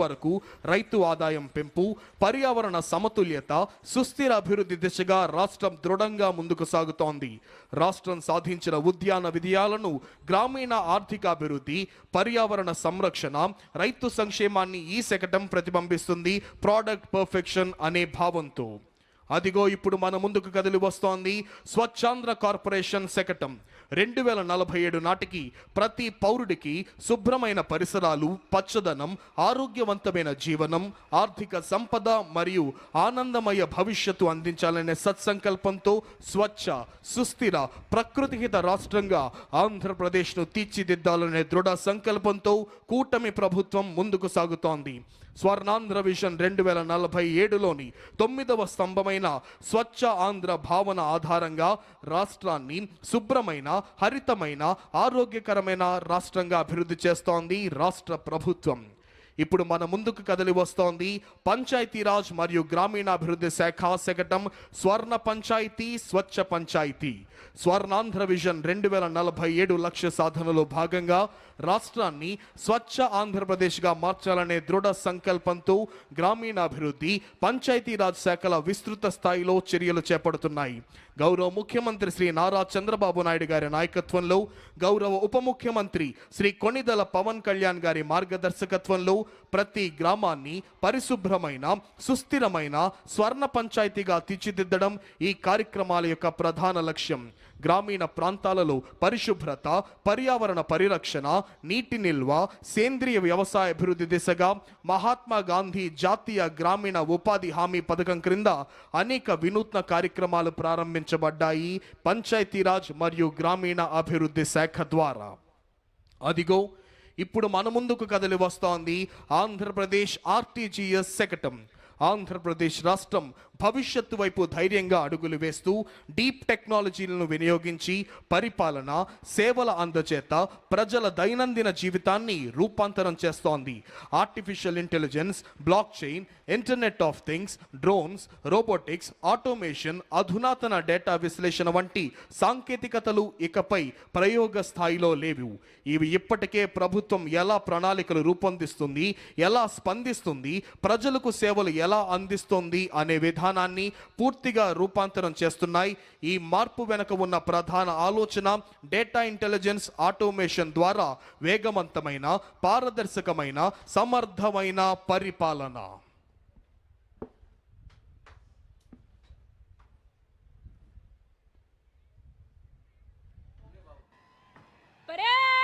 వరకు రైతు ఆదాయం పెంపు, పర్యావరణ సమతుల్యత, సుస్థిర అభివృద్ధి దిశగా రాష్ట్రం దృఢంగా ముందుకు సాగుతోంది. రాష్ట్రం సాధించిన ఉద్యాన విజయాలను, గ్రామీణ ఆర్థికాభివృద్ధి, పర్యావరణ సంరక్షణ, రైతు సంక్షేమాన్ని ఈ శకటం ప్రతిబింబిస్తుంది. ప్రోడక్ట్ పర్ఫెక్షన్ అనే భావంతో. అదిగో ఇప్పుడు మన ముందుకు కదిలి వస్తోంది స్వచ్ఛాంధ్ర కార్పొరేషన్ శకటం. 2047 నాటికి ప్రతి పౌరుడికి శుభ్రమైన పరిసరాలు, పచ్చదనం, ఆరోగ్యవంతమైన జీవనం, ఆర్థిక సంపద మరియు ఆనందమయ భవిష్యత్తు అందించాలనే సత్సంకల్పంతో స్వచ్ఛ, సుస్థిర, ప్రకృతిహిత రాష్ట్రంగా ఆంధ్రప్రదేశ్ను తీర్చిదిద్దాలనే దృఢ సంకల్పంతో కూటమి ప్రభుత్వం ముందుకు సాగుతోంది. స్వర్ణాంధ్ర విజన్ 2047లోని 9వ స్తంభమైన స్వచ్ఛ ఆంధ్ర భావన ఆధారంగా రాష్ట్రాన్ని శుభ్రమైన, హరితమైన, ఆరోగ్యకరమైన రాష్ట్రంగా అభివృద్ధి చేస్తోంది రాష్ట్ర ప్రభుత్వం. ఇప్పుడు మన ముందుకు కదిలి వస్తోంది పంచాయతీరాజ్ మరియు గ్రామీణాభివృద్ధి శాఖ శకటం స్వర్ణ పంచాయతీ, స్వచ్ఛ పంచాయతీ. స్వర్ణాంధ్ర విజన్ 2047 లక్ష్య సాధనలో భాగంగా రాష్ట్రాన్ని స్వచ్ఛ ఆంధ్రప్రదేశ్గా మార్చాలనే దృఢ సంకల్పంతో గ్రామీణాభివృద్ధి, పంచాయతీరాజ్ శాఖల విస్తృత స్థాయిలో చర్యలు చేపడుతున్నాయి. గౌరవ ముఖ్యమంత్రి శ్రీ నారా చంద్రబాబు నాయుడు గారి నాయకత్వంలో, గౌరవ ఉప ముఖ్యమంత్రి శ్రీ కొణిదెల పవన్ కళ్యాణ్ గారి మార్గదర్శకత్వంలో ప్రతి గ్రామాన్ని పరిశుభ్రమైన, సుస్థిరమైన స్వర్ణ పంచాయతీగా తీర్చిదిద్దడం ఈ కార్యక్రమాల యొక్క ప్రధాన లక్ష్యం. గ్రామీణ ప్రాంతాలలో పరిశుభ్రత, పర్యావరణ పరిరక్షణ, నీటి నిల్వ, సేంద్రియ వ్యవసాయ అభివృద్ధి దిశగా మహాత్మా గాంధీ జాతీయ గ్రామీణ ఉపాధి హామీ పథకం క్రింద అనేక వినూత్న కార్యక్రమాలు ప్రారంభించబడ్డాయి పంచాయతీరాజ్ మరియు గ్రామీణ అభివృద్ధి శాఖ ద్వారా. అదిగో ఇప్పుడు మన ముందుకు కదిలి వస్తోంది ఆంధ్రప్రదేశ్ ఆర్టీజీఎస్ శకటం. ఆంధ్రప్రదేశ్ రాష్ట్రం భవిష్యత్తు వైపు ధైర్యంగా అడుగులు వేస్తూ డీప్ టెక్నాలజీలను వినియోగించి పరిపాలన, సేవల అందచేత ప్రజల దైనందిన జీవితాన్ని రూపాంతరం చేస్తోంది. Artificial intelligence, block chain, internet of things, drones, robotics, automation, అధునాతన డేటా విశ్లేషణ వంటి సాంకేతికతలు ఇకపై ప్రయోగ స్థాయిలో లేవు. ఇవి ఇప్పటికే ప్రభుత్వం ఎలా ప్రణాళికలు రూపొందిస్తుంది, ఎలా స్పందిస్తుంది, ప్రజలకు సేవలు ఎలా అందిస్తుంది అనే విధానాన్ని పూర్తిగా రూపాంతరం చేస్తున్నాయి. ఈ మార్పు వెనుక ఉన్న ప్రధాన ఆలోచన డేటా ఇంటెలిజెన్స్, ఆటోమేషన్ ద్వారా వేగవంతమైన, పారదర్శకమైన, సమర్థమైన పరిపాలన. పరేడ్